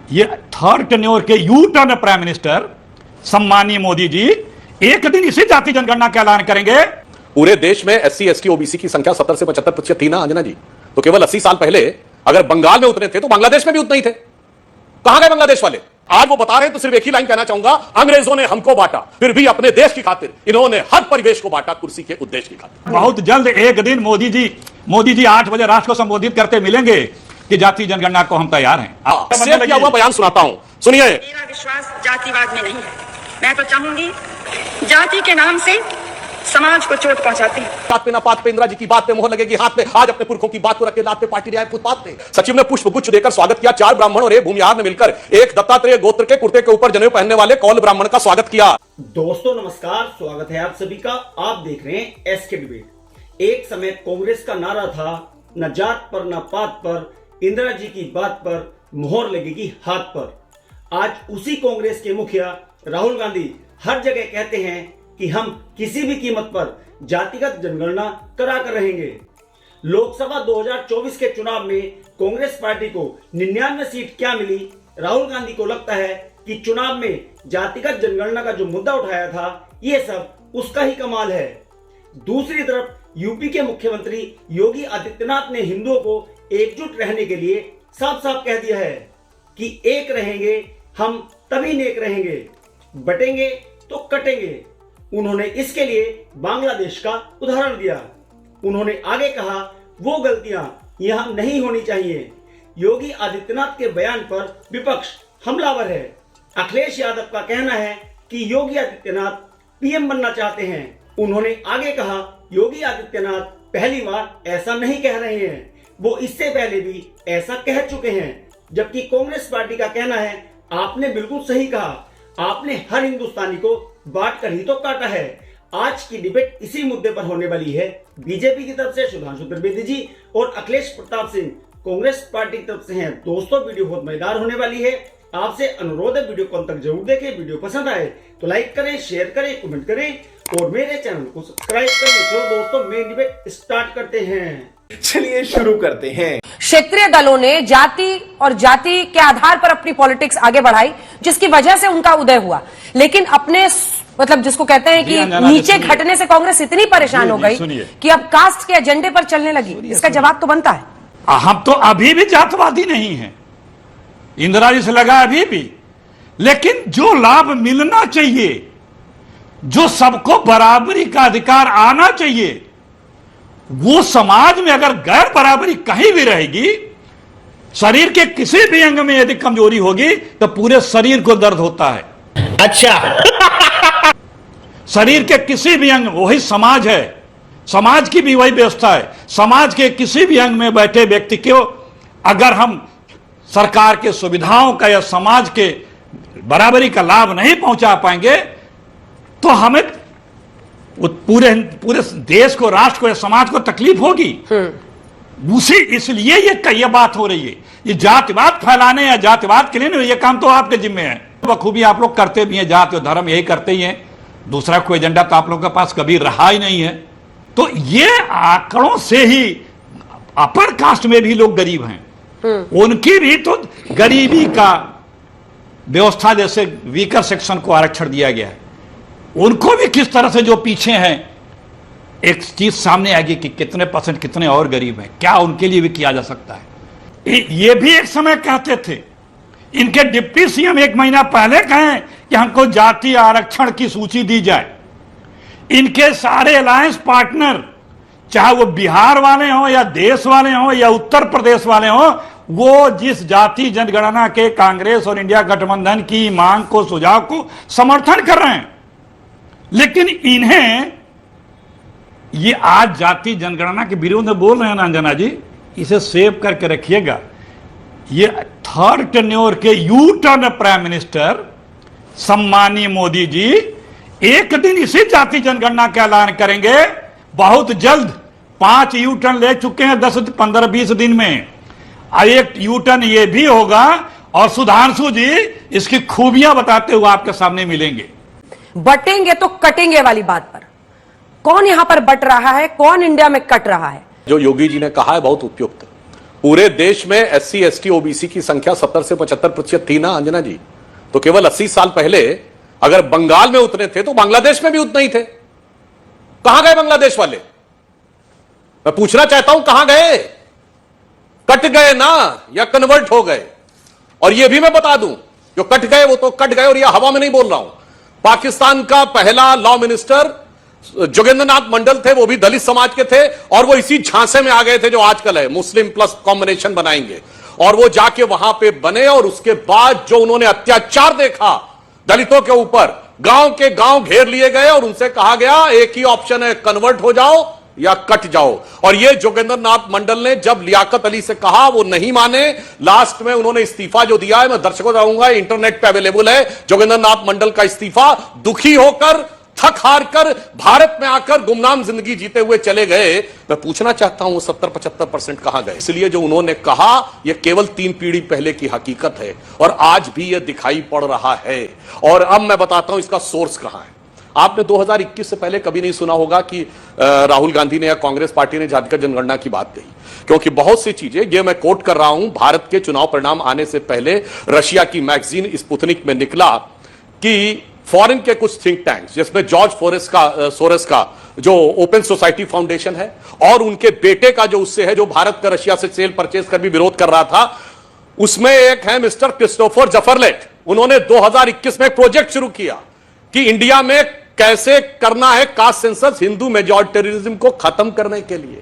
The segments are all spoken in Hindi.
ये थर्ड टेन्योर के यू टर्न प्राइम मिनिस्टर सम्मानीय मोदी जी एक दिन इसी जाति जनगणना का ऐलान करेंगे। पूरे देश में SC, ST, OBC की संख्या 70 से 75% थी ना अंजना जी। तो केवल 80 साल पहले अगर बंगाल में उतने थे तो बांग्लादेश में भी उतने ही थे। कहां गए बांग्लादेश वाले? आज वो बता रहे हैं तो सिर्फ एक ही लाइन कहना चाहूंगा, अंग्रेजों ने हमको बांटा, फिर भी अपने देश की खातिर इन्होंने हर परिवेश को बांटा, कुर्सी के उद्देश्य की खातिर। बहुत जल्द एक दिन मोदी जी 8 बजे राष्ट्र को संबोधित करते मिलेंगे कि जाति जनगणना को हम तैयार हैं। सेव किया हुआ बयान सुनाता हूं, सुनिए। मेरा विश्वास जातिवाद में नहीं है। मैं तो चाहूंगी जाति के नाम से समाज को चोट पहुंचाते हैं। बात पे ना बात पे इंदिरा जी की बात पे मोहर लगेगी, हाथ पे आज अपने पुरखों की बात को रख के लात पे पार्टी रियायत फुटपाथ पे। सचिव ने पुष्प गुच्छ देकर स्वागत किया। 4 ब्राह्मण और एक भूमिहार ने मिलकर एक दत्तात्रेय गोत्र के कुर्ते के ऊपर जनेऊ पहनने वाले कौल ब्राह्मण का स्वागत किया। दोस्तों नमस्कार, स्वागत है आप सभी का। आप देख रहे हैं एसके डिबेट। एक समय कांग्रेस का नारा था, न जात पर न पात पर, इंदिरा जी की बात पर मोहर लगेगी हाथ पर। आज उसी कांग्रेस के मुखिया राहुल गांधी हर जगह कहते हैं कि हम किसी भी कीमत पर जातिगत जनगणना करा कर रहेंगे। लोकसभा 2024 के चुनाव में कांग्रेस पार्टी को 99 सीट क्या मिली, राहुल गांधी को लगता है कि चुनाव में जातिगत जनगणना का जो मुद्दा उठाया था ये सब उसका ही कमाल है। दूसरी तरफ यूपी के मुख्यमंत्री योगी आदित्यनाथ ने हिंदुओं को एकजुट रहने के लिए साफ साफ कह दिया है कि एक रहेंगे हम तभी नेक रहेंगे, बटेंगे तो कटेंगे। उन्होंने इसके लिए बांग्लादेश का उदाहरण दिया। उन्होंने आगे कहा वो गलतियां यहां नहीं होनी चाहिए। योगी आदित्यनाथ के बयान पर विपक्ष हमलावर है। अखिलेश यादव का कहना है कि योगी आदित्यनाथ पीएम बनना चाहते हैं। उन्होंने आगे कहा योगी आदित्यनाथ पहली बार ऐसा नहीं कह रहे हैं, वो इससे पहले भी ऐसा कह चुके हैं। जबकि कांग्रेस पार्टी का कहना है आपने बिल्कुल सही कहा, आपने हर हिंदुस्तानी को बांट कर ही तो काटा है। आज की डिबेट इसी मुद्दे पर होने वाली है। बीजेपी की तरफ से सुधांशु त्रिवेदी जी और अखिलेश प्रताप सिंह कांग्रेस पार्टी की तरफ से हैं। दोस्तों वीडियो बहुत मजेदार होने वाली है। आपसे अनुरोध है वीडियो को अंत तक जरूर देखें। वीडियो पसंद आए तो लाइक करें, शेयर करें, कमेंट करें और मेरे चैनल को सब्सक्राइब करें। तो दोस्तों मेन डिबेट स्टार्ट करते हैं। चलिए शुरू करते हैं। क्षेत्रीय दलों ने जाति और जाति के आधार पर अपनी पॉलिटिक्स आगे बढ़ाई, जिसकी वजह से उनका उदय हुआ। लेकिन अपने मतलब जिसको कहते हैं कि नीचे घटने से कांग्रेस इतनी परेशान हो गई कि अब कास्ट के एजेंडे पर चलने लगी। इसका जवाब तो बनता है। हम तो अभी भी जातवादी नहीं हैं, इंदिरा जी से लगा अभी भी, लेकिन जो लाभ मिलना चाहिए, जो सबको बराबरी का अधिकार आना चाहिए, वो समाज में अगर गैर बराबरी कहीं भी रहेगी, शरीर के किसी भी अंग में यदि कमजोरी होगी तो पूरे शरीर को दर्द होता है। अच्छा शरीर के किसी भी अंग, वही समाज है, समाज की भी वही व्यवस्था है। समाज के किसी भी अंग में बैठे व्यक्ति को अगर हम सरकार के सुविधाओं का या समाज के बराबरी का लाभ नहीं पहुंचा पाएंगे तो हमें पूरे देश को, राष्ट्र को या समाज को तकलीफ होगी। इसलिए ये बात हो रही है। ये जातिवाद फैलाने या जातिवाद के लिए ये काम तो आपके जिम्मे है। बखूबी आप लोग करते भी हैं, जाति और धर्म यही करते ही हैं। दूसरा कोई एजेंडा तो आप लोगों के पास कभी रहा ही नहीं है। तो ये आंकड़ों से ही अपर कास्ट में भी लोग गरीब हैं, उनकी भी तो गरीबी का व्यवस्था, जैसे वीकर सेक्शन को आरक्षण दिया गया है, उनको भी किस तरह से जो पीछे हैं एक चीज सामने आएगी कि कितने परसेंट कितने और गरीब हैं, क्या उनके लिए भी किया जा सकता है। ये भी एक समय कहते थे, इनके डिप्टी सीएम 1 महीना पहले कहें कि हमको जाति आरक्षण की सूची दी जाए। इनके सारे अलायंस पार्टनर, चाहे वो बिहार वाले हों या देश वाले हों या उत्तर प्रदेश वाले हों, वो जिस जाति जनगणना के कांग्रेस और इंडिया गठबंधन की मांग को, सुझाव को समर्थन कर रहे हैं, लेकिन इन्हें ये आज जाति जनगणना के विरोध में बोल रहे हैं ना अंजना जी, इसे सेव करके रखिएगा। ये थर्ड टेन्योर के यू टर्न प्राइम मिनिस्टर सम्मानीय मोदी जी एक दिन इसी जाति जनगणना का ऐलान करेंगे। बहुत जल्द 5 यू टर्न ले चुके हैं 10, 15, 20 दिन में। एक यू टर्न ये भी होगा और सुधांशु जी इसकी खूबियां बताते हुए आपके सामने मिलेंगे। बटेंगे तो कटेंगे वाली बात पर कौन यहां पर बट रहा है, कौन इंडिया में कट रहा है? जो योगी जी ने कहा है बहुत उपयुक्त। पूरे देश में एससी एसटी ओबीसी की संख्या 70 से 75% थी ना अंजना जी, तो केवल 80 साल पहले अगर बंगाल में उतने थे तो बांग्लादेश में भी उतने ही थे। कहां गए बांग्लादेश वाले? मैं पूछना चाहता हूं कहां गए? कट गए ना, या कन्वर्ट हो गए? और यह भी मैं बता दूं, जो कट गए वो तो कट गए, और यह हवा में नहीं बोल रहा हूं। पाकिस्तान का पहला लॉ मिनिस्टर जोगेंद्रनाथ मंडल थे, वो भी दलित समाज के थे, और वो इसी झांसे में आ गए थे जो आजकल है, मुस्लिम प्लस कॉम्बिनेशन बनाएंगे, और वो जाके वहां पे बने। और उसके बाद जो उन्होंने अत्याचार देखा दलितों के ऊपर, गांव के गांव घेर लिए गए और उनसे कहा गया एक ही ऑप्शन है, कन्वर्ट हो जाओ या कट जाओ। और ये जोगेंद्रनाथ मंडल ने जब लियाकत अली से कहा, वो नहीं माने, लास्ट में उन्होंने इस्तीफा जो दिया है, मैं दर्शकों को कहूंगा इंटरनेट पे अवेलेबल है, जोगेंद्रनाथ मंडल का इस्तीफा, दुखी होकर थक हार कर भारत में आकर गुमनाम जिंदगी जीते हुए चले गए। मैं पूछना चाहता हूं वो 70-75% कहां गए? इसलिए जो उन्होंने कहा यह केवल 3 पीढ़ी पहले की हकीकत है, और आज भी यह दिखाई पड़ रहा है। और अब मैं बताता हूं इसका सोर्स कहां है। आपने 2021 से पहले कभी नहीं सुना होगा कि राहुल गांधी ने या कांग्रेस पार्टी ने जातिगत जनगणना की बात कही, क्योंकि बहुत सी चीजें, ये मैं कोट कर रहा हूं, भारत के चुनाव परिणाम आने से पहले रशिया की मैगजीन स्पुतनिक में निकला कि फॉरेन के कुछ थिंक टैंक्स, जिसमें जॉर्ज सोरेस का जो ओपन सोसाइटी फाउंडेशन है, और उनके बेटे का जो उससे है, जो भारत का रशिया से सेल परचेज कर भी विरोध कर रहा था, उसमें एक है मिस्टर क्रिस्टोफर जफरलेट। उन्होंने 2021 में एक प्रोजेक्ट शुरू किया कि इंडिया में कैसे करना है कास्ट सेंसस, हिंदू मेजॉरिटेरिज्म को खत्म करने के लिए।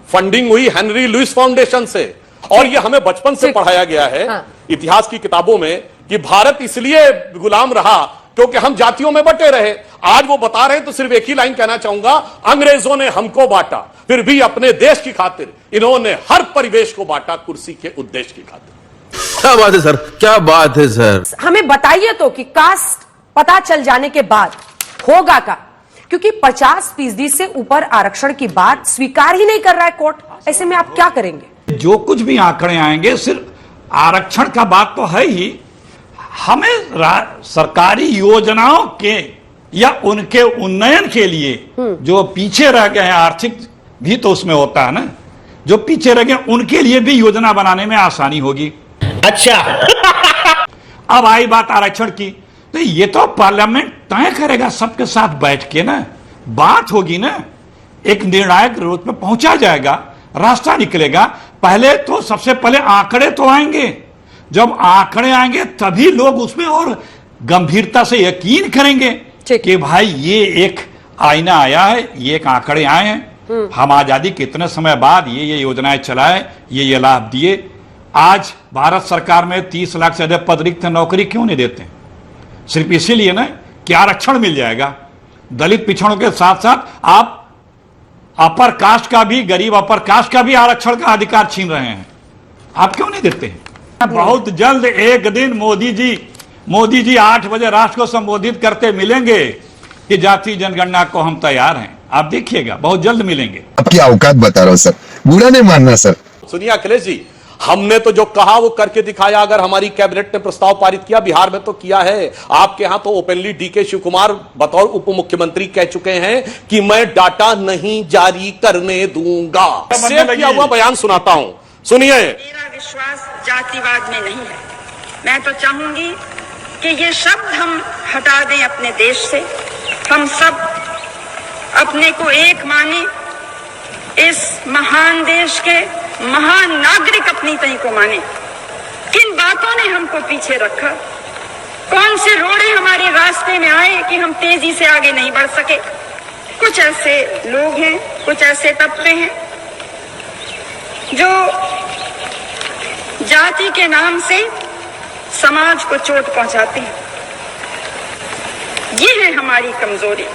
फंडिंग हुई हेनरी लुइस फाउंडेशन से, और यह हमें बचपन से पढ़ाया गया है इतिहास की किताबों में कि भारत इसलिए गुलाम रहा क्योंकि हम जातियों में बटे रहे। आज वो बता रहे हैं तो सिर्फ एक ही लाइन कहना चाहूंगा, अंग्रेजों ने हमको बांटा, फिर भी अपने देश की खातिर इन्होंने हर परिवेश को बांटा, कुर्सी के उद्देश्य की खातिर। क्या बात है सर, क्या बात है सर। हमें बताइए तो कि कास्ट पता चल जाने के बाद होगा का, क्योंकि 50% से ऊपर आरक्षण की बात स्वीकार ही नहीं कर रहा है कोर्ट। ऐसे में आप क्या करेंगे? जो कुछ भी आंकड़े आएंगे सिर्फ आरक्षण का बात तो है ही, हमें सरकारी योजनाओं के या उनके उन्नयन के लिए जो पीछे रह गए हैं, आर्थिक भी तो उसमें होता है ना, जो पीछे रह गए उनके लिए भी योजना बनाने में आसानी होगी। अच्छा अब आई बात आरक्षण की, तो ये तो पार्लियामेंट तय करेगा, सबके साथ बैठ के ना बात होगी ना, एक निर्णायक रूप में पहुंचा जाएगा, रास्ता निकलेगा। पहले तो सबसे पहले आंकड़े तो आएंगे, जब आंकड़े आएंगे तभी लोग उसमें और गंभीरता से यकीन करेंगे कि भाई ये एक आईना आया है, ये एक आंकड़े आए हैं, हम आजादी के इतने समय बाद ये योजनाएं चलाए, ये लाभ दिए। आज भारत सरकार में 30 लाख से अधिक पद रिक्त, नौकरी क्यों नहीं देते? सिर्फ इसीलिए ना कि आरक्षण मिल जाएगा। दलित पिछड़ों के साथ साथ आप अपर कास्ट का भी, गरीब अपर कास्ट का भी आरक्षण का अधिकार छीन रहे हैं, आप क्यों नहीं देते हैं? बहुत जल्द एक दिन मोदी जी 8 बजे राष्ट्र को संबोधित करते मिलेंगे कि जाति जनगणना को हम तैयार हैं। आप देखिएगा, बहुत जल्द मिलेंगे। आपकी औकात बता रहा हूं सर, बुरा नहीं मानना सर। सुनिए अखिलेश जी, हमने तो जो कहा वो करके दिखाया। अगर हमारी कैबिनेट ने प्रस्ताव पारित किया, बिहार में तो किया है, आपके यहां तो ओपनली डीके शिव कुमार बतौर उप मुख्यमंत्री कह चुके हैं कि मैं डाटा नहीं जारी करने दूंगा। सेव किया हुआ बयान सुनाता हूं, सुनिए। मेरा विश्वास जातिवाद में नहीं है। मैं तो चाहूंगी कि ये शब्द हम हटा दें अपने देश से, हम सब अपने को एक माने, इस महान देश के महान नागरिक अपनी तय को माने। किन बातों ने हमको पीछे रखा? कौन से रोड़े हमारे रास्ते में आए कि हम तेजी से आगे नहीं बढ़ सके? कुछ ऐसे लोग हैं, कुछ ऐसे तबके हैं जो जाति के नाम से समाज को चोट पहुंचाते हैं। ये है हमारी कमजोरी।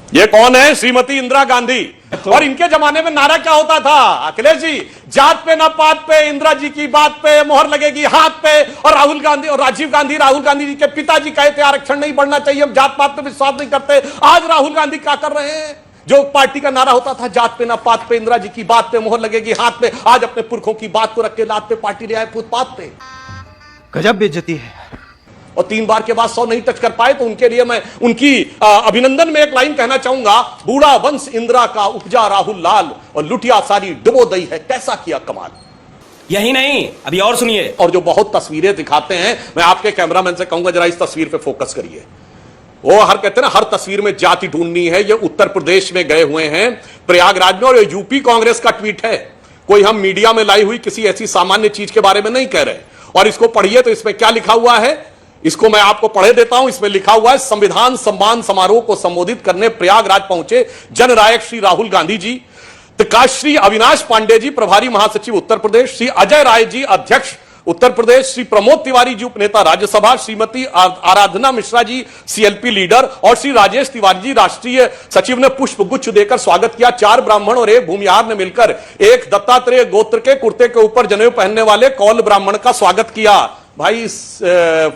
ये कौन है? श्रीमती इंदिरा गांधी। और इनके जमाने में नारा क्या होता था अखिलेश जी? जात पे ना पात पे, इंदिरा जी की बात पे मोहर लगेगी हाथ पे। और राहुल गांधी जी के पिताजी कहे थे आरक्षण नहीं बढ़ना चाहिए, हम जात पात पे विश्वास नहीं करते। आज राहुल गांधी क्या कर रहे हैं? जो पार्टी का नारा होता था जात पे ना पात पे, इंदिरा जी की बात पे मोहर लगेगी हाथ पे, आज अपने पुरखों की बात को रख के लात पे पार्टी ले आए फुटपाथ पे। गजब बेइज्जती है। और 3 बार के बाद 100 नहीं टच कर पाए तो उनके लिए मैं उनकी अभिनंदन में एक लाइन कहना चाहूंगा। बूढ़ा वंश इंदिरा का उपजा राहुल लाल, और लुटिया सारी डुबो दई है, कैसा किया कमाल। यही नहीं, अभी और सुनिए। और जो बहुत तस्वीरें दिखाते हैं, मैं आपके कैमरामैन से कहूंगा जरा इस तस्वीर पे फोकस करिए। वो हर कहते हैं ना, हर तस्वीर में जाति ढूंढनी है। ये उत्तर प्रदेश में गए हुए हैं, प्रयागराज में, और ये यूपी कांग्रेस का ट्वीट है, कोई हम मीडिया में लाई हुई किसी ऐसी सामान्य चीज के बारे में नहीं कह रहे। और इसको पढ़िए तो इसमें क्या लिखा हुआ है, इसको मैं आपको पढ़े देता हूं। इसमें लिखा हुआ है, संविधान सम्मान समारोह को संबोधित करने प्रयागराज पहुंचे जननायक श्री राहुल गांधी जी, श्री अविनाश पांडे जी प्रभारी महासचिव उत्तर प्रदेश, श्री अजय राय जी अध्यक्ष उत्तर प्रदेश, श्री प्रमोद तिवारी जी उपनेता राज्यसभा, श्रीमती आराधना मिश्रा जी सीएलपी लीडर और श्री राजेश तिवारी जी राष्ट्रीय सचिव ने पुष्प गुच्छ देकर स्वागत किया। 4 ब्राह्मण और 1 भूमिहार ने मिलकर एक दत्तात्रेय गोत्र के कुर्ते के ऊपर जनेऊ पहनने वाले कौल ब्राह्मण का स्वागत किया। भाई इस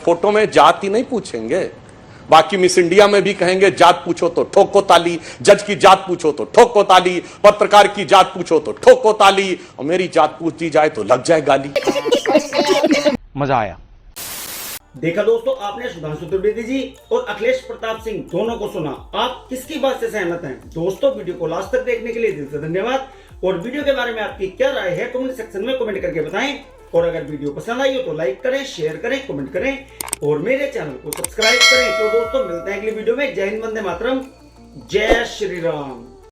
फोटो में जाति नहीं पूछेंगे, बाकी मिस इंडिया में भी कहेंगे जात पूछो तो ठोको ताली, जज की जात पूछो तो ठोको ताली, पत्रकार की जात पूछो तो ठोको ताली, और मेरी जात पूछ दी जाए तो लग जाए गाली। मजा आया। देखा दोस्तों, आपने सुधांशु त्रिवेदी जी और अखिलेश प्रताप सिंह दोनों को सुना। आप किसकी बात से सहमत हैं? दोस्तों, वीडियो को लास्ट तक देखने के लिए दिल से धन्यवाद। और वीडियो के बारे में आपकी क्या राय है कमेंट सेक्शन में कमेंट करके बताएं। और अगर वीडियो पसंद आई हो तो लाइक करें, शेयर करें, कमेंट करें और मेरे चैनल को सब्सक्राइब करें। तो दोस्तों, मिलते हैं अगली वीडियो में। जय हिंद, वंदे मातरम, जय श्री राम।